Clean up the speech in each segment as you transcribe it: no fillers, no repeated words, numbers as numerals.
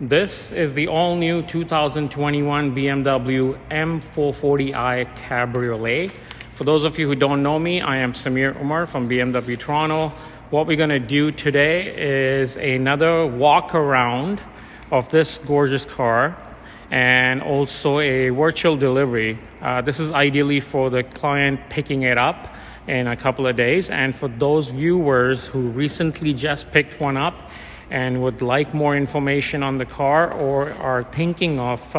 This is the all-new 2021 BMW M440i Cabriolet. For those of you who don't know me, I am Samir Umer from BMW Toronto. What we're going to do today is another walk around of this gorgeous car and also a virtual delivery. This is ideally for the client picking it up in a couple of days, and for those viewers who recently just picked one up and would like more information on the car or are thinking of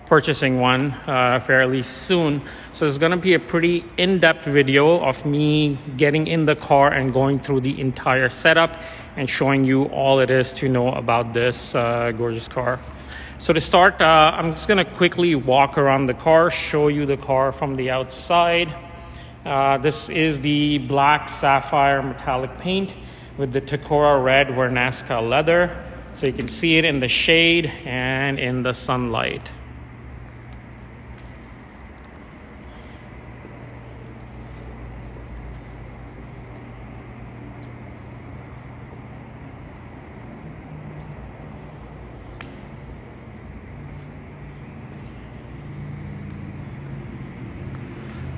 purchasing one fairly soon. So it's going to be a pretty in-depth video of me getting in the car and going through the entire setup and showing you all it is to know about this gorgeous car. So to start, I'm just going to quickly walk around the car, show you the car from the outside. This is the black sapphire metallic paint with the Tacora red Vernasca leather. So you can see it in the shade and in the sunlight.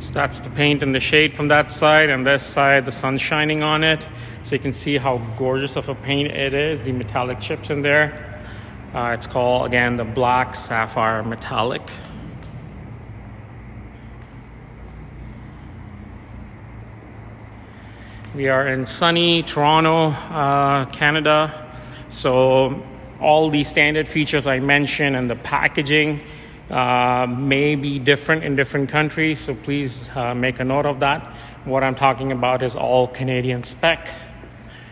So that's the paint and the shade from that side, and this side the sun's shining on it. So you can see how gorgeous of a paint it is, the metallic chips in there. It's called, again, the black sapphire metallic. We are in sunny Toronto, Canada. So all the standard features I mentioned and the packaging may be different in different countries, so please make a note of that. What I'm talking about is all Canadian spec.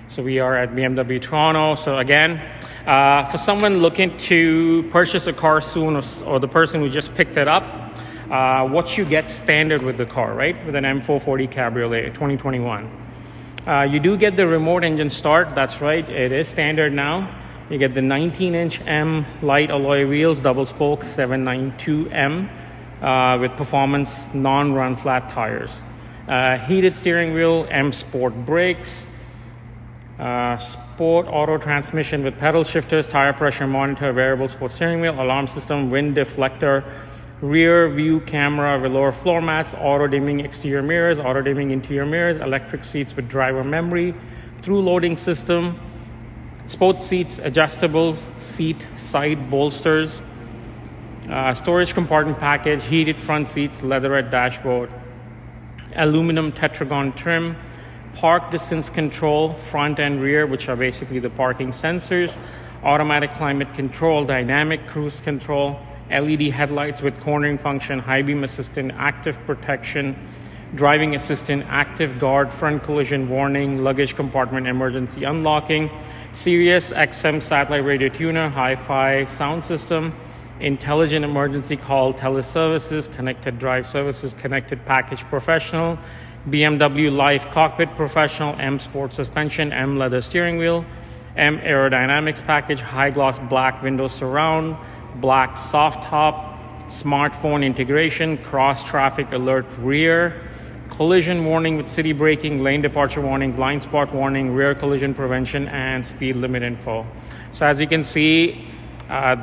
So we are at BMW Toronto. So again, for someone looking to purchase a car soon, or the person who just picked it up, what you get standard with the car, right? With an M440 Cabriolet 2021. You do get the remote engine start, that's right, it is standard now. You get the 19-inch M light alloy wheels, double spoke 792M with performance non-run flat tires. Heated steering wheel, M Sport brakes, sport auto transmission with pedal shifters, tire pressure monitor, variable sport steering wheel, alarm system, wind deflector, rear view camera, velour floor mats, auto dimming exterior mirrors, auto dimming interior mirrors, electric seats with driver memory, through loading system, sports seats, adjustable seat side bolsters, storage compartment package, heated front seats, leatherette dashboard, aluminum tetragon trim, park distance control, front and rear, which are basically the parking sensors, automatic climate control, dynamic cruise control, LED headlights with cornering function, high beam assistant, active protection, driving assistant, active guard, front collision warning, luggage compartment emergency unlocking, Sirius XM satellite radio tuner, hi-fi sound system, intelligent emergency call teleservices, connected drive services, connected package professional, BMW Live Cockpit Professional, M Sport Suspension, M Leather Steering Wheel, M Aerodynamics Package, High Gloss Black Window Surround, Black Soft Top, Smartphone Integration, Cross Traffic Alert Rear, Collision Warning with City Braking, Lane Departure Warning, Blind Spot Warning, Rear Collision Prevention, and Speed Limit Info. So as you can see,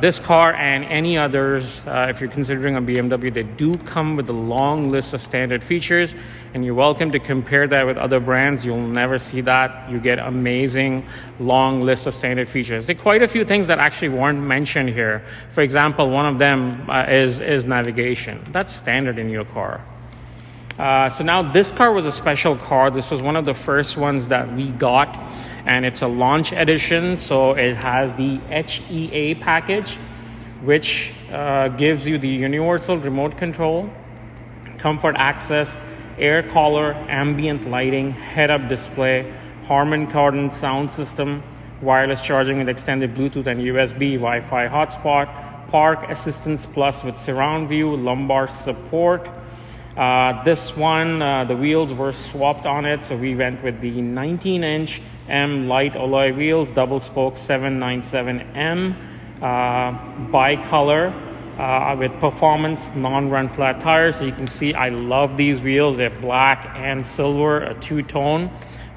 this car and any others, if you're considering a BMW, they do come with a long list of standard features, and you're welcome to compare that with other brands. You'll never see that. You get amazing long list of standard features. There are quite a few things that actually weren't mentioned here. For example, one of them is navigation. That's standard in your car. So now this car was a special car. This was one of the first ones that we got, and it's a launch edition. So it has the HEA package, which gives you the universal remote control, comfort access, air collar, ambient lighting, head-up display, Harman Kardon sound system, wireless charging with extended Bluetooth and USB, Wi-Fi hotspot, park assistance plus with surround view, lumbar support. This one, the wheels were swapped on it, so we went with the 19-inch M light alloy wheels, double spoke 797M, bicolor with performance non-run flat tires. So you can see I love these wheels. They're black and silver, a two-tone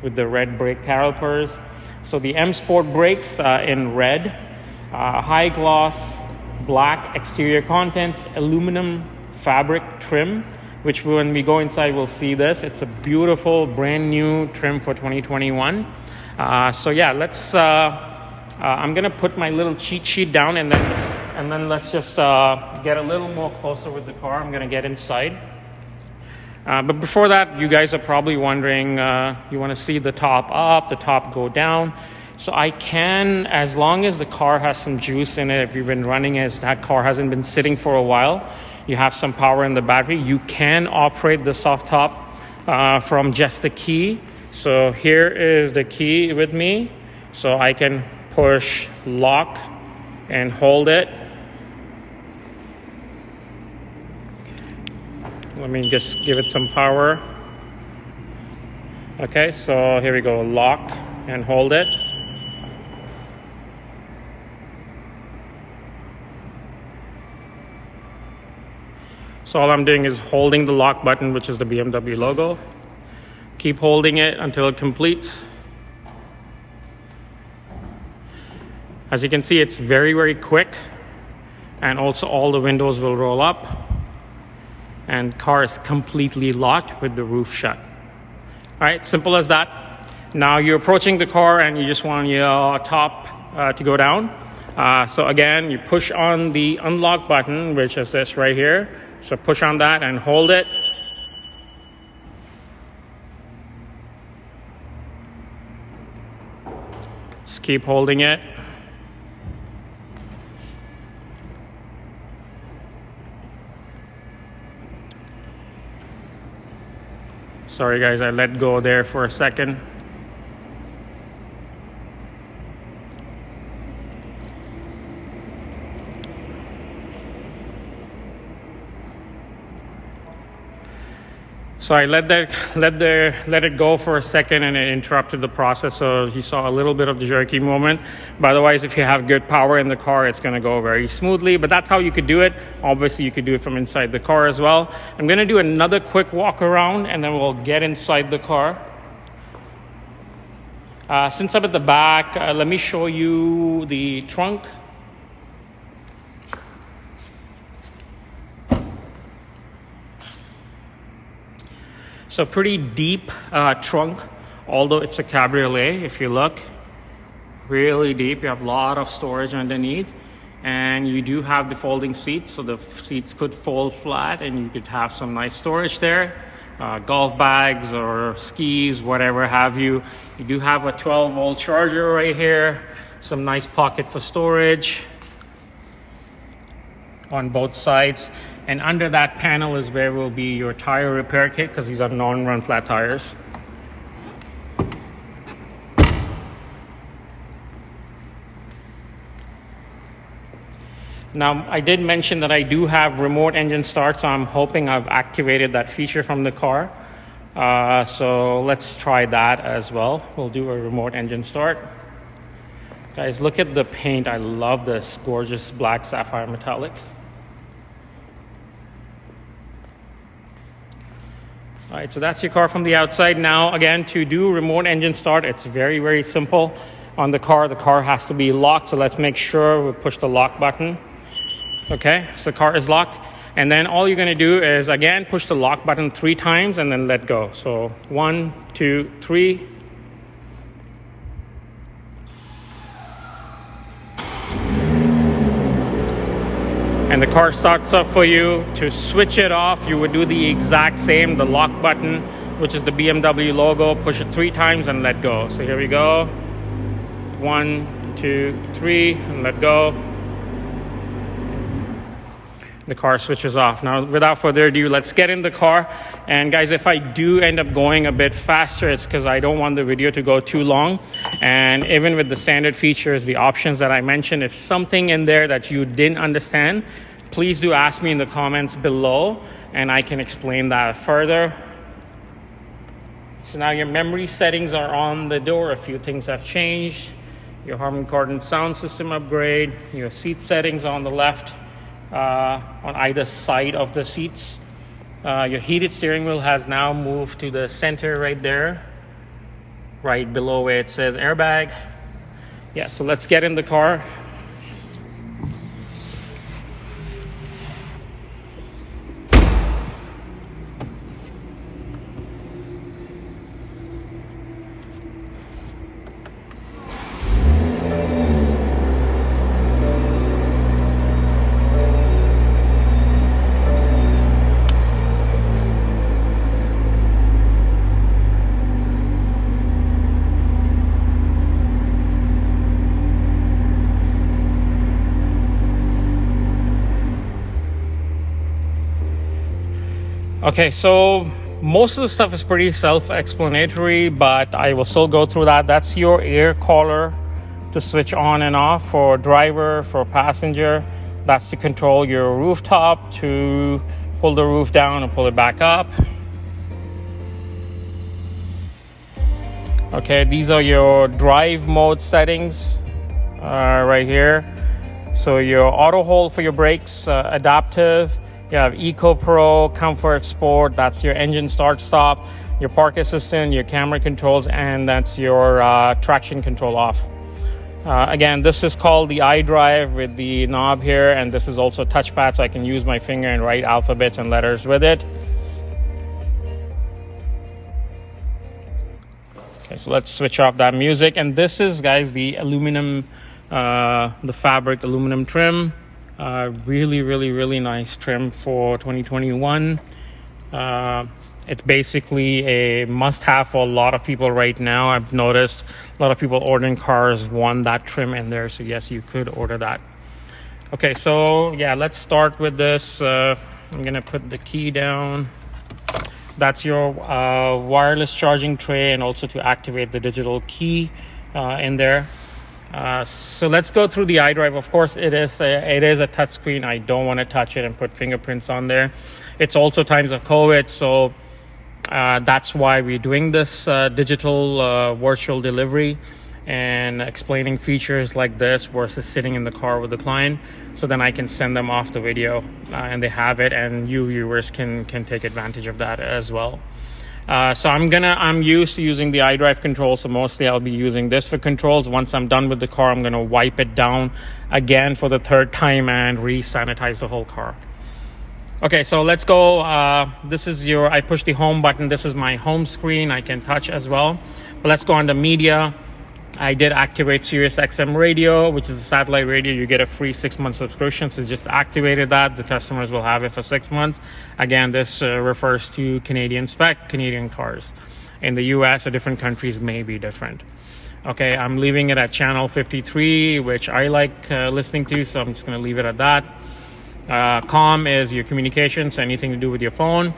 with the red brake calipers. So the M Sport brakes in red. high gloss black exterior contents, aluminum fabric trim, which when we go inside we'll see this. It's a beautiful brand new trim for 2021. So yeah, let's I'm gonna put my little cheat sheet down, and then let's just get a little more closer with the car. I'm gonna get inside. But before that, you guys are probably wondering, you want to see the top up, the top go down. So I can, as long as the car has some juice in it, if you've been running as that car hasn't been sitting for a while, you have some power in the battery, you can operate the soft top from just the key. So here is the key with me. So I can push lock and hold it. Let me just give it some power. Okay, so here we go, lock and hold it. So all I'm doing is holding the lock button, which is the BMW logo. Keep holding it until it completes. As you can see, it's very, very quick. And also all the windows will roll up. And car is completely locked with the roof shut. All right, simple as that. Now you're approaching the car and you just want your top to go down. So again, you push on the unlock button, which is this right here. So push on that and hold it. Just keep holding it. Sorry guys, I let go there for a second. So I let it go for a second, and it interrupted the process. So you saw a little bit of the jerky moment. But otherwise, if you have good power in the car, it's going to go very smoothly. But that's how you could do it. Obviously, you could do it from inside the car as well. I'm going to do another quick walk around, and then we'll get inside the car. Since I'm at the back, let me show you the trunk. So pretty deep trunk, although it's a cabriolet. If you look, really deep. You have a lot of storage underneath, and you do have the folding seats, so the seats could fold flat, and you could have some nice storage there. Golf bags or skis, whatever have you. You do have a 12-volt charger right here. Some nice pocket for storage on both sides. And under that panel is where will be your tire repair kit, because these are non-run flat tires. Now, I did mention that I do have remote engine start, so I'm hoping I've activated that feature from the car. So let's try that as well. We'll do a remote engine start. Guys, look at the paint. I love this gorgeous black sapphire metallic. All right, so that's your car from the outside. Now, again, to do remote engine start, it's very, very simple. On the car has to be locked, so let's make sure we push the lock button. Okay, so the car is locked. And then all you're gonna do is, again, push the lock button 3 times and then let go. So 1, 2, 3. And the car starts up for you. To switch it off, you would do the exact same. The lock button, which is the BMW logo, push it 3 times and let go. So here we go. 1, 2, 3, and let go. The car switches off. Now, without further ado, let's get in the car. And guys, if I do end up going a bit faster, it's because I don't want the video to go too long. And even with the standard features, the options that I mentioned, if something in there that you didn't understand, please do ask me in the comments below, and I can explain that further. So now your memory settings are on the door. A few things have changed. Your Harman Kardon sound system upgrade, your seat settings on the left, on either side of the seats. Your heated steering wheel has now moved to the center right there, right below where it says airbag. Yeah, so let's get in the car. Okay, so most of the stuff is pretty self-explanatory, but I will still go through that. That's your air collar to switch on and off for driver, for passenger. That's to control your rooftop, to pull the roof down and pull it back up. Okay, these are your drive mode settings right here. So your auto hold for your brakes, adaptive. You have Eco Pro, Comfort, Sport. That's your engine start stop, your park assistant, your camera controls, and that's your traction control off. Again, this is called the iDrive with the knob here, and this is also a touchpad, so I can use my finger and write alphabets and letters with it. Okay, so let's switch off that music. And this is, guys, the aluminum, the fabric aluminum trim. Really nice trim for 2021. It's basically a must-have for a lot of people right now. I've noticed a lot of people ordering cars want that trim in there, so yes, you could order that. Okay, so yeah, let's start with this. I'm gonna put the key down. That's your wireless charging tray, and also to activate the digital key in there. So let's go through the iDrive. Of course, it is a touch screen. I don't want to touch it and put fingerprints on there. It's also times of COVID, so that's why we're doing this digital virtual delivery and explaining features like this versus sitting in the car with the client. So then I can send them off the video and they have it, and you viewers can take advantage of that as well. So I'm used to using the iDrive control, so mostly I'll be using this for controls. Once I'm done with the car, I'm gonna wipe it down again for the third time and re-sanitize the whole car. Okay, so let's go. This is I push the home button. This is my home screen. I can touch as well. But let's go on the media. I did activate Sirius XM radio, which is a satellite radio. You get a free 6-month subscription. So just activated that. The customers will have it for 6 months. Again, this refers to Canadian spec, Canadian cars. In the US or different countries may be different. Okay, I'm leaving it at channel 53, which I like listening to, so I'm just going to leave it at that. COM is your communications, anything to do with your phone.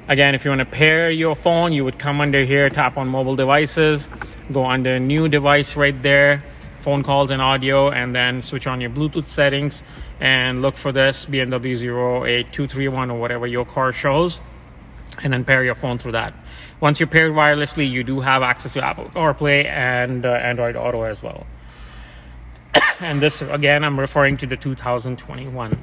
Again, if you want to pair your phone, you would come under here, tap on mobile devices, go under new device right there, phone calls and audio, and then switch on your Bluetooth settings and look for this BMW 08231 or whatever your car shows, and then pair your phone through that. Once you're paired wirelessly, you do have access to Apple CarPlay and Android Auto as well. And this, again, I'm referring to the 2021.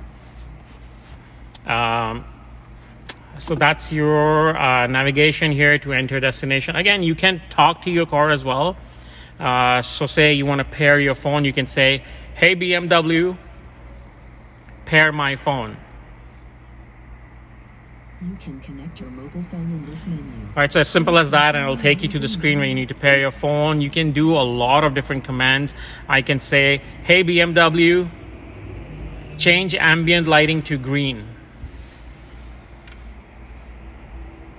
So that's your navigation here to enter destination. Again, you can talk to your car as well. So say you want to pair your phone, you can say, "Hey BMW, pair my phone." You can connect your mobile phone in this menu. All right, so as simple as that, and it'll take you to the screen where you need to pair your phone. You can do a lot of different commands. I can say, "Hey BMW, change ambient lighting to green."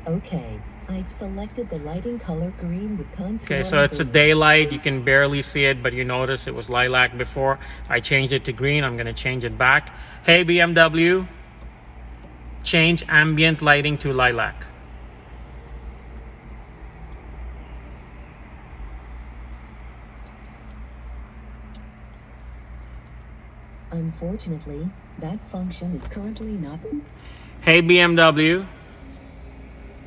Okay, I've selected the lighting color green with contour. Okay, so it's a daylight. You can barely see it, but you notice it was lilac before. I changed it to green. I'm going to change it back. "Hey BMW, change ambient lighting to lilac." Unfortunately, that function is currently not. "Hey BMW,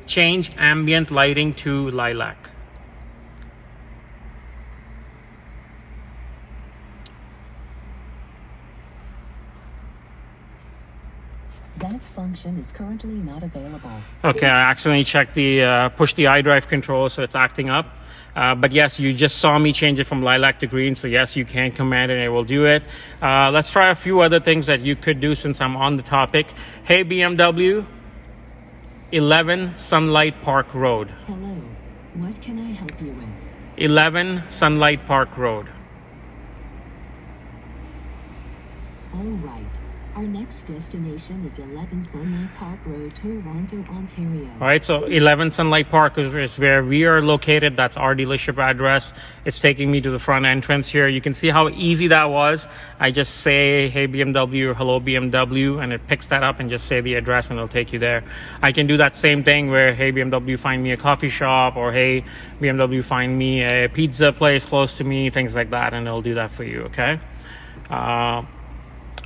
change ambient lighting to lilac." That function is currently not available. Okay, I accidentally checked the push the iDrive control, so it's acting up. But yes, you just saw me change it from lilac to green, so yes, you can command it and it will do it. Let's try a few other things that you could do since I'm on the topic. "Hey BMW, 11 Sunlight Park Road." Hello, what can I help you with? 11 Sunlight Park Road. All right, Our next destination is 11 Sunlight Park Road, Toronto, Ontario. All right, so 11 Sunlight Park is where we are located. That's our dealership address. It's taking me to the front entrance here. You can see how easy that was. I just say, hey BMW, or hello BMW, and it picks that up and just say the address and it'll take you there. I can do that same thing where, hey BMW, find me a coffee shop, or hey BMW, find me a pizza place close to me, things like that, and it'll do that for you, okay?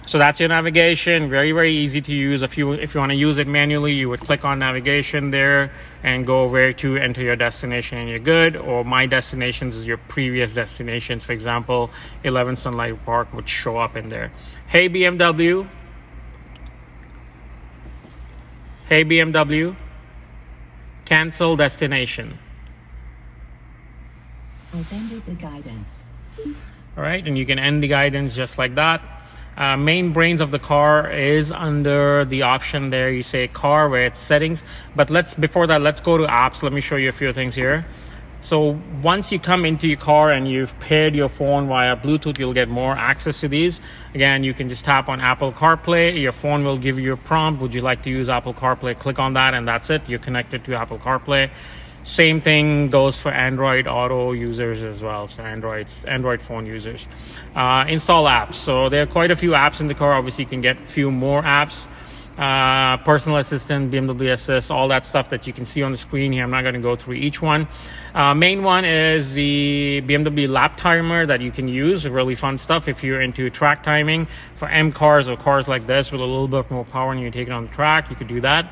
So that's your navigation. Very, very easy to use. If you want to use it manually, you would click on navigation there and go where to enter your destination and you're good. Or my destinations is your previous destinations. For example, 11 Sunlight Park would show up in there. Hey BMW. Hey BMW. Cancel destination. I've ended the guidance. All right, and you can end the guidance just like that. Main brains of the car is under the option there. You say car where it's settings, but before that, let's go to apps. Let me show you a few things here. So once you come into your car and you've paired your phone via Bluetooth, you'll get more access to these. Again, you can just tap on Apple CarPlay. Your phone will give you a prompt. Would you like to use Apple CarPlay? Click on that and that's it. You're connected to Apple CarPlay. Same thing goes for Android Auto users as well, so Android phone users. Install apps. So there are quite a few apps in the car. Obviously, you can get a few more apps. Personal Assistant, BMW Assist, all that stuff that you can see on the screen here. I'm not going to go through each one. Main one is the BMW lap timer that you can use. Really fun stuff if you're into track timing. For M cars or cars like this with a little bit more power and you take it on the track, you could do that.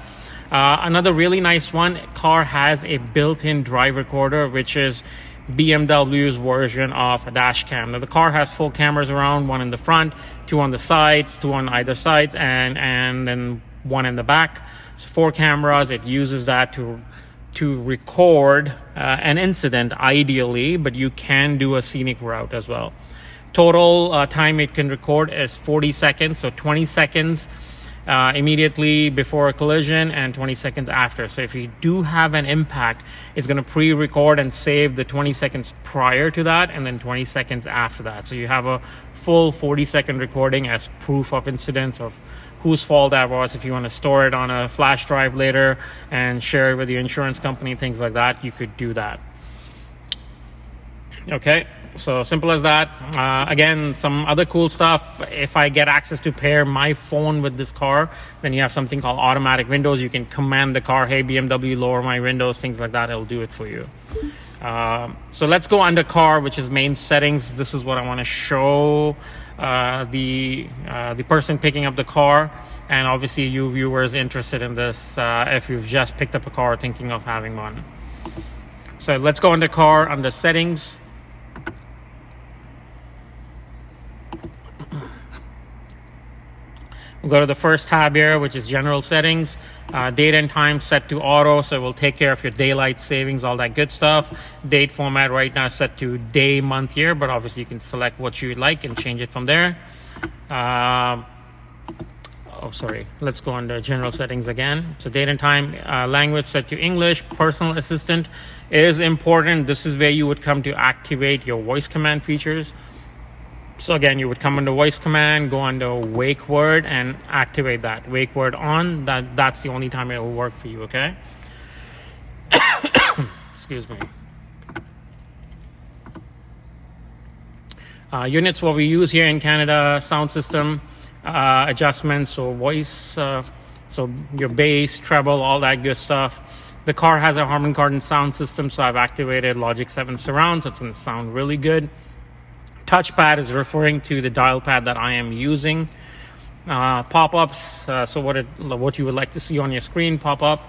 Another really nice one, car has a built-in drive recorder, which is BMW's version of a dash cam. Now the car has full cameras around, one in the front, two on the sides, two on either sides, and then one in the back. So 4 cameras. It uses that to record an incident ideally, but you can do a scenic route as well. Total time it can record is 40 seconds, so 20 seconds immediately before a collision and 20 seconds after. So if you do have an impact, it's going to pre-record and save the 20 seconds prior to that and then 20 seconds after that. So you have a full 40-second recording as proof of incidents of whose fault that was. If you want to store it on a flash drive later and share it with your insurance company, things like that, you could do that. Okay, so simple as that. Again, some other cool stuff. If I get access to pair my phone with this car, then you have something called automatic windows. You can command the car, hey BMW, lower my windows, things like that. It'll do it for you. So let's go under car, which is main settings. This is what I want to show the person picking up the car, and obviously you viewers interested in this if you've just picked up a car thinking of having one. So let's go under car, under settings. We'll go to the first tab here, which is general settings. Date and time set to auto, so it will take care of your daylight savings, all that good stuff. Date format right now set to day, month, year, but obviously you can select what you like and change it from there. Let's go under general settings again. So date and time, language set to English. Personal assistant is important. This is where you would come to activate your voice command features. So again, you would come under voice command, go under wake word and activate that. Wake word on, that's the only time it will work for you, okay? Excuse me. Units, what we use here in Canada, sound system adjustments, so voice, so your bass, treble, all that good stuff. The car has a Harman Kardon sound system, so I've activated Logic 7 Surround, so it's going to sound really good. Touchpad is referring to the dial pad that I am using. Pop-ups, so what you would like to see on your screen pop up.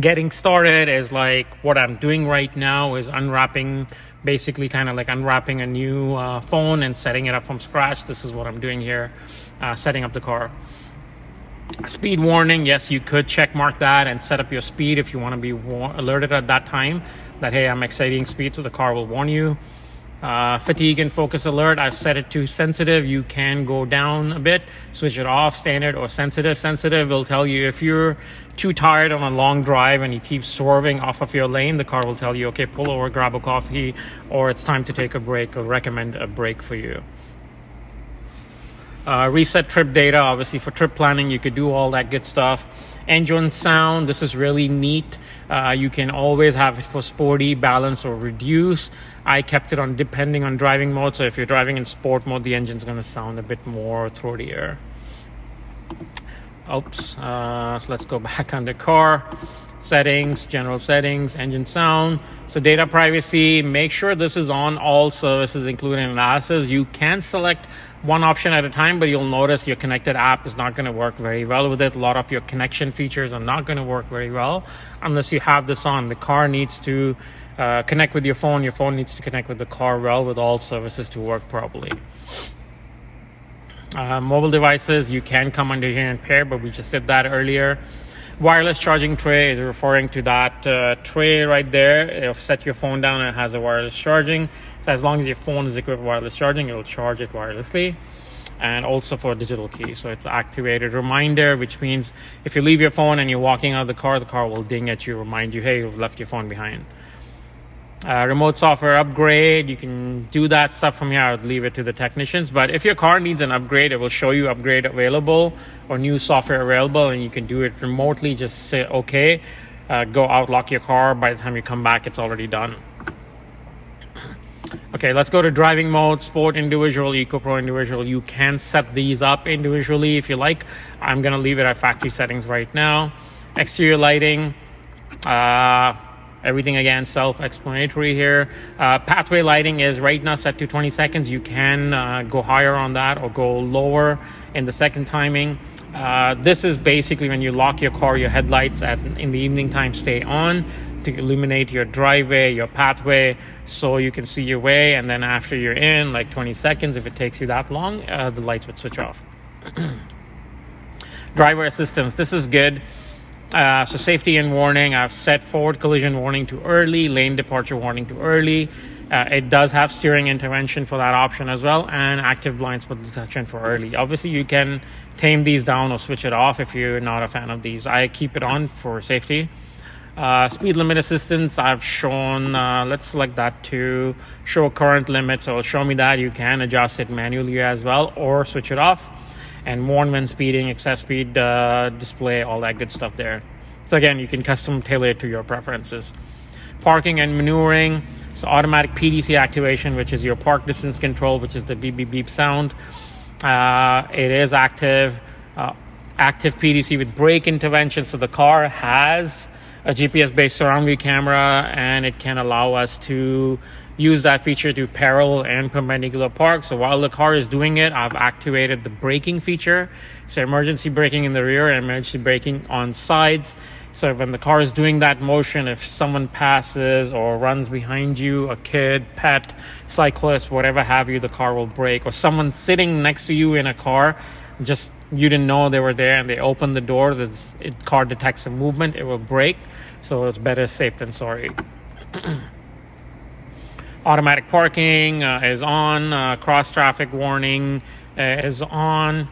Getting started is like what I'm doing right now is unwrapping, basically kind of like unwrapping a new phone and setting it up from scratch. This is what I'm doing here, setting up the car. Speed warning, yes, you could check mark that and set up your speed if you want to be alerted at that time that, hey, I'm exceeding speed, so the car will warn you. Fatigue and focus alert, I've set it to sensitive. You can go down a bit, switch it off, standard or sensitive. Sensitive will tell you if you're too tired on a long drive and you keep swerving off of your lane, the car will tell you, okay, pull over, grab a coffee, or it's time to take a break, or recommend a break for you. Reset trip data, obviously for trip planning, you could do all that good stuff. Engine sound, this is really neat. You can always have it for sporty, balance, or reduce. I kept it on depending on driving mode. So if you're driving in sport mode, the engine's going to sound a bit more throatier. Oops. So let's go back on the car. Settings, general settings, engine sound. So data privacy, make sure this is on all services, including analysis. You can select one option at a time, but you'll notice your connected app is not going to work very well with it. A lot of your connection features are not going to work very well unless you have this on. The car needs to connect with your phone needs to connect with the car well with all services to work properly. Mobile devices, you can come under here and pair, but we just did that earlier. Wireless charging tray is referring to that tray right there. It'll set your phone down and it has a wireless charging. So as long as your phone is equipped with wireless charging, it'll charge it wirelessly. And also for digital key. So it's activated reminder, which means if you leave your phone and you're walking out of the car will ding at you, remind you, hey, you've left your phone behind. Remote software upgrade, you can do that stuff from here. I would leave it to the technicians, but if your car needs an upgrade, it will show you upgrade available or new software available, and you can do it remotely. Just say okay, go out, lock your car. By the time you come back, it's already done. Okay, let's go to driving mode. Sport individual, Eco Pro individual. You can set these up individually if you like. I'm gonna leave it at factory settings right now. Exterior lighting, everything again self-explanatory here. Pathway lighting is right now set to 20 seconds. You can go higher on that or go lower in the second timing. This is basically when you lock your car, your headlights in the evening time stay on to illuminate your driveway, your pathway, so you can see your way. And then after you're in, like 20 seconds, if it takes you that long, the lights would switch off. Driver assistance, this is good. So safety and warning, I've set forward collision warning to early, lane departure warning to early. It does have steering intervention for that option as well, and active blind spot detection for early. Obviously, you can tame these down or switch it off if you're not a fan of these. I keep it on for safety. Speed limit assistance, I've shown, let's select that to show current limit. So it'll show me that. You can adjust it manually as well or switch it off. And warn when speeding, excess speed display, all that good stuff there. So again, you can custom tailor it to your preferences. Parking and maneuvering, so automatic PDC activation, which is your park distance control, which is the beep beep beep sound. It is active PDC with brake intervention. So the car has a GPS-based surround view camera, and it can allow us to use that feature to parallel and perpendicular park. So while the car is doing it, I've activated the braking feature. So emergency braking in the rear and emergency braking on sides. So when the car is doing that motion, if someone passes or runs behind you, a kid, pet, cyclist, whatever have you, the car will brake. Or someone sitting next to you in a car, just you didn't know they were there and they open the door, the car detects a movement, it will brake. So it's better safe than sorry. Automatic parking is on. Cross traffic warning is on.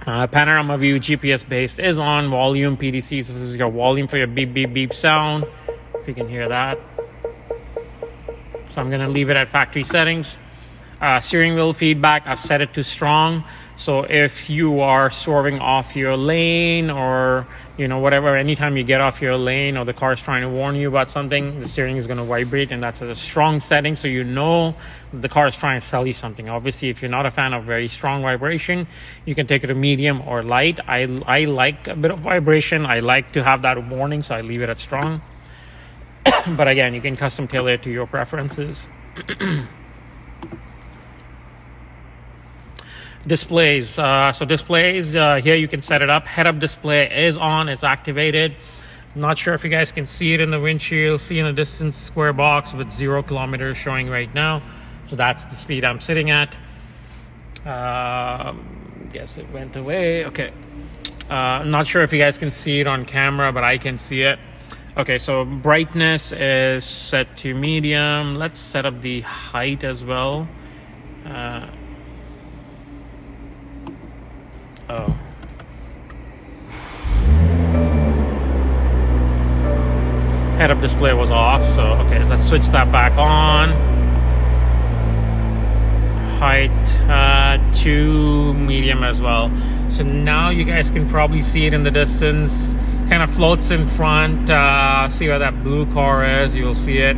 Panorama view, GPS based, is on. Volume PDC, so this is your volume for your beep beep beep sound, if you can hear that. So I'm gonna leave it at factory settings. Steering wheel feedback, I've set it to strong. So if you are swerving off your lane or whatever, anytime you get off your lane or the car is trying to warn you about something, the steering is going to vibrate, and that's a strong setting, so the car is trying to tell you something. Obviously, if you're not a fan of very strong vibration, you can take it to medium or light. I like a bit of vibration. I like to have that warning, so I leave it at strong. But again, you can custom tailor it to your preferences. Displays. So displays, here you can set it up. Head-up display is on. It's activated. Not sure if you guys can see it in the windshield. See in the distance square box with 0 kilometers showing right now. So that's the speed I'm sitting at. Guess it went away. Okay. Not sure if you guys can see it on camera, but I can see it. Okay, so brightness is set to medium. Let's set up the height as well. Head-up display was off, so okay, let's switch that back on. height to medium as well. So now you guys can probably see it in the distance. Kind of floats in front. See where that blue car is, you'll see it.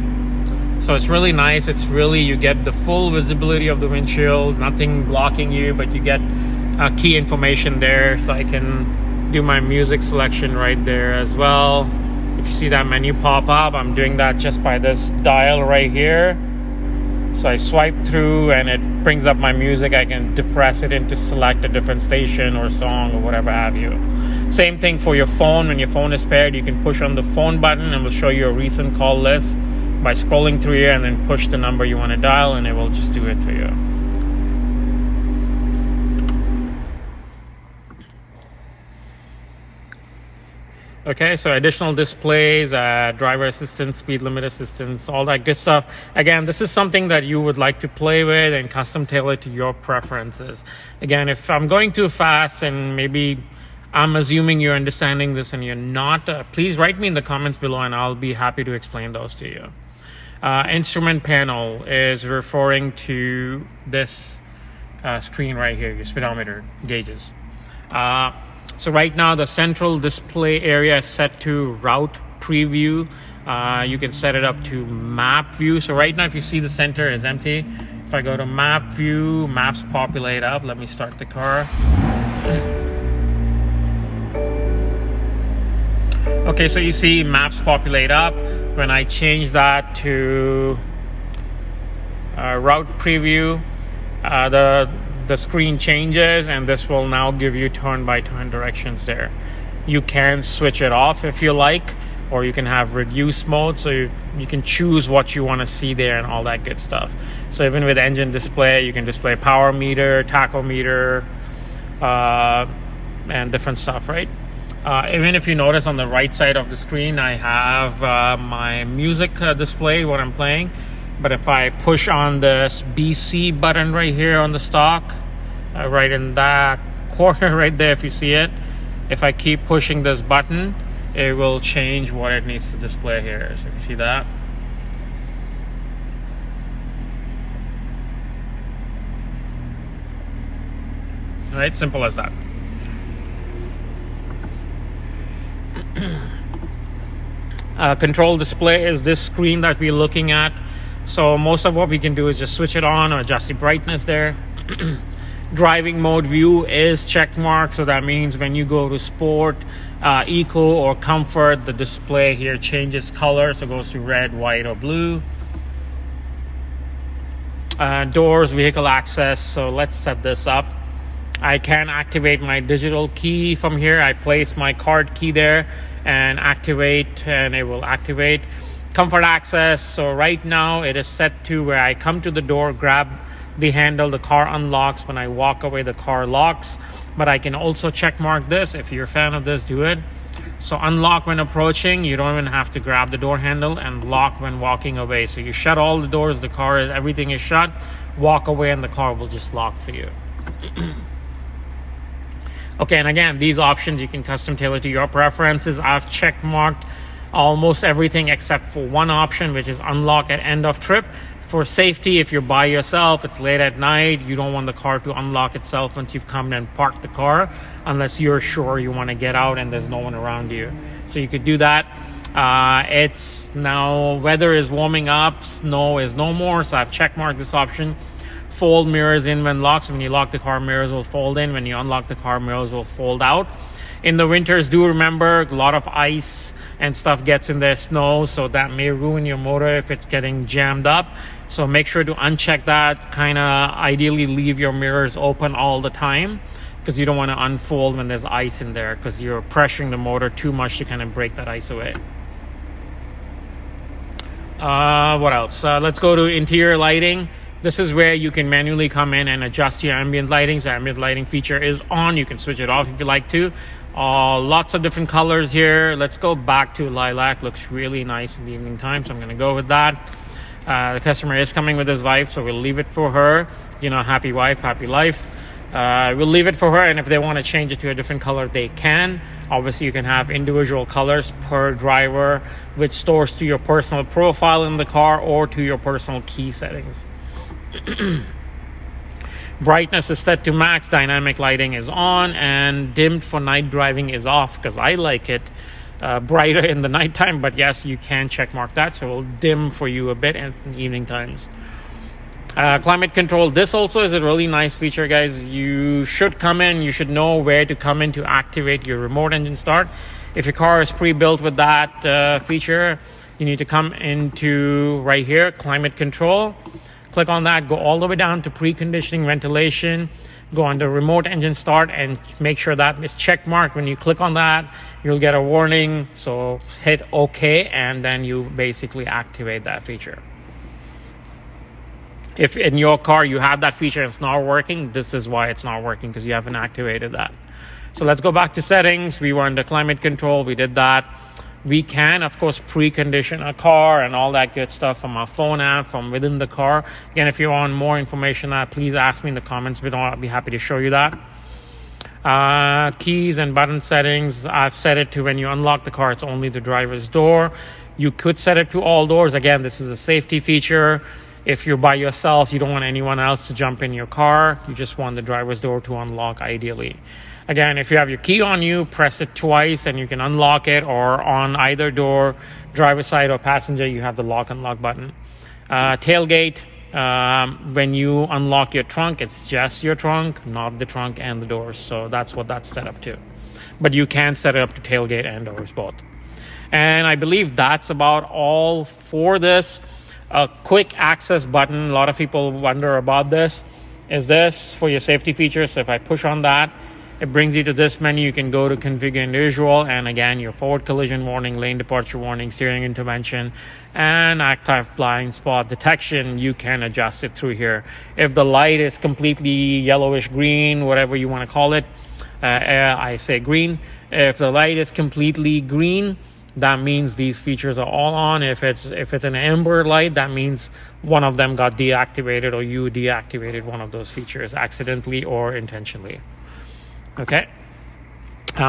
So it's really nice. It's really, you get the full visibility of the windshield, nothing blocking you, but you get key information there. So I can do my music selection right there as well. If you see that menu pop up, I'm doing that just by this dial right here. So I swipe through and it brings up my music. I can depress it in to select a different station or song or whatever have you. Same thing for your phone. When your phone is paired, you can push on the phone button and it will show you a recent call list by scrolling through here, and then push the number you want to dial and it will just do it for you. Okay, so additional displays, driver assistance, speed limit assistance, all that good stuff. Again, this is something that you would like to play with and custom tailor to your preferences. Again, if I'm going too fast and maybe I'm assuming you're understanding this and you're not, please write me in the comments below and I'll be happy to explain those to you. Instrument panel is referring to this screen right here, your speedometer gauges. So right now the central display area is set to route preview. You can set it up to map view. So right now if you see the center is empty, if I go to map view, maps populate up. Let me start the car. Okay, so you see maps populate up. When I change that to route preview, the screen changes and this will now give you turn-by-turn directions there. You can switch it off if you like, or you can have reduce mode, so you can choose what you want to see there and all that good stuff. So even with engine display, you can display power meter, tachometer, and different stuff, right? Even if you notice on the right side of the screen, I have my music display, what I'm playing. But if I push on this BC button right here on the stock, right in that corner right there, if you see it, if I keep pushing this button, it will change what it needs to display here. So if you see that. Right, simple as that. Control display is this screen that we're looking at. So most of what we can do is just switch it on or adjust the brightness there. Driving mode view is check mark, so that means when you go to sport, eco or comfort, the display here changes color, so it goes to red, white or blue. Doors, vehicle access, so let's set this up. I can activate my digital key from here. I place my card key there and activate, and it will activate. Comfort access, so right now it is set to where I come to the door, grab the handle, the car unlocks. When I walk away, the car locks. But I can also check mark this. If you're a fan of this, do it. So unlock when approaching, you don't even have to grab the door handle, and lock when walking away. So you shut all the doors, the car is, everything is shut, walk away and the car will just lock for you. Okay, and again, these options you can custom tailor to your preferences. I've check marked almost everything except for one option, which is unlock at end of trip. For safety, if you're by yourself, it's late at night, you don't want the car to unlock itself once you've come and parked the car, unless you're sure you want to get out and there's no one around you. So you could do that. It's now weather is warming up, snow is no more, so I've check marked this option. Fold mirrors in when locked. So when you lock the car, mirrors will fold in. When you unlock the car, mirrors will fold out. In the winters, do remember, a lot of ice and stuff gets in the snow, so that may ruin your motor if it's getting jammed up. So make sure to uncheck that. Kind of ideally leave your mirrors open all the time, because you don't want to unfold when there's ice in there, because you're pressuring the motor too much to kind of break that ice away. What else? Let's go to interior lighting. This is where you can manually come in and adjust your ambient lighting. So ambient lighting feature is on. You can switch it off if you like to. Lots of different colors here. Let's go back to lilac. Looks really nice in the evening time, so I'm going to go with that. The customer is coming with his wife, so we'll leave it for her. You know, happy wife, happy life. We'll leave it for her, and if they want to change it to a different color, they can. Obviously, you can have individual colors per driver, which stores to your personal profile in the car or to your personal key settings. Brightness is set to max, dynamic lighting is on, and dimmed for night driving is off, because I like it brighter in the nighttime. But yes, you can check mark that, so it will dim for you a bit in evening times. Climate control. This also is a really nice feature, guys. You should know where to come in to activate your remote engine start. If your car is pre-built with that feature, you need to come into right here, climate control. Click on that, go all the way down to preconditioning ventilation, go under remote engine start, and make sure that is check marked. When you click on that, you'll get a warning, so hit OK, and then you basically activate that feature. If in your car you have that feature and it's not working, this is why it's not working, because you haven't activated that. So let's go back to settings. We were under climate control, we did that. We can, of course, precondition a car and all that good stuff from our phone app, from within the car. Again, if you want more information on that, please ask me in the comments below. I'll be happy to show you that. Keys and button settings, I've set it to when you unlock the car, it's only the driver's door. You could set it to all doors. Again, this is a safety feature. If you're by yourself, you don't want anyone else to jump in your car. You just want the driver's door to unlock ideally. Again, if you have your key on you, press it twice and you can unlock it, or on either door, driver's side or passenger, you have the lock unlock button. Tailgate, when you unlock your trunk, it's just your trunk, not the trunk and the doors. So that's what that's set up to. But you can set it up to tailgate and doors both. And I believe that's about all for this. A quick access button, a lot of people wonder about this. Is this for your safety features? So if I push on that, it brings you to this menu. You can go to configure individual, and again, your forward collision warning, lane departure warning, steering intervention, and active blind spot detection. You can adjust it through here. If the light is completely yellowish green, whatever you want to call it, I say green. If the light is completely green, that means these features are all on. If it's an amber light, that means one of them got deactivated, or you deactivated one of those features accidentally or intentionally. Okay,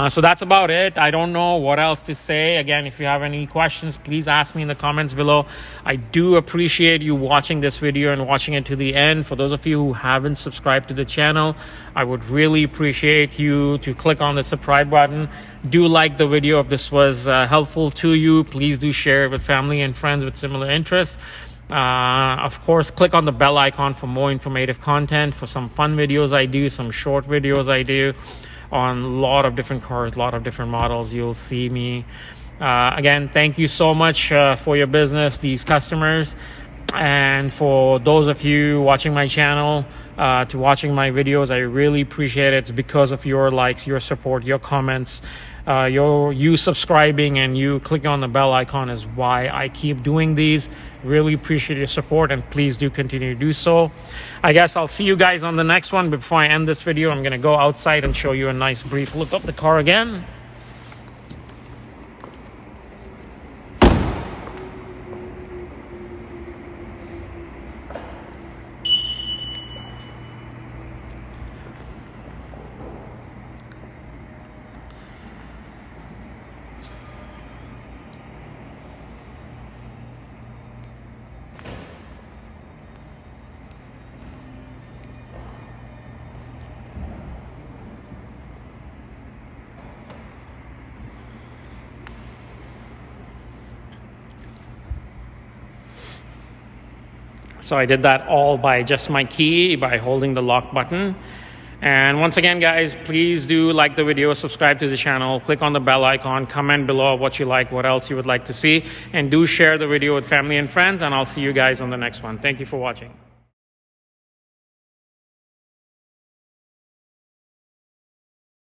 so that's about it. I don't know what else to say. Again, if you have any questions, please ask me in the comments below. I do appreciate you watching this video and watching it to the end. For those of you who haven't subscribed to the channel, I would really appreciate you to click on the subscribe button. Do like the video if this was helpful to you. Please do share it with family and friends with similar interests. Of course, click on the bell icon for more informative content, for some fun videos I do, some short videos I do on a lot of different cars, a lot of different models. You'll see me. Again, thank you so much for your business, these customers. And for those of you watching my channel, to watching my videos, I really appreciate it. It's because of your likes, your support, your comments, you subscribing and you clicking on the bell icon is why I keep doing these. Really appreciate your support, and please do continue to do so. I guess I'll see you guys on the next one. But before I end this video, I'm going to go outside and show you a nice brief look of the car again. So I did that all by just my key, by holding the lock button. And once again, guys, please do like the video, subscribe to the channel, click on the bell icon, comment below what you like, what else you would like to see, and do share the video with family and friends, and I'll see you guys on the next one. Thank you for watching.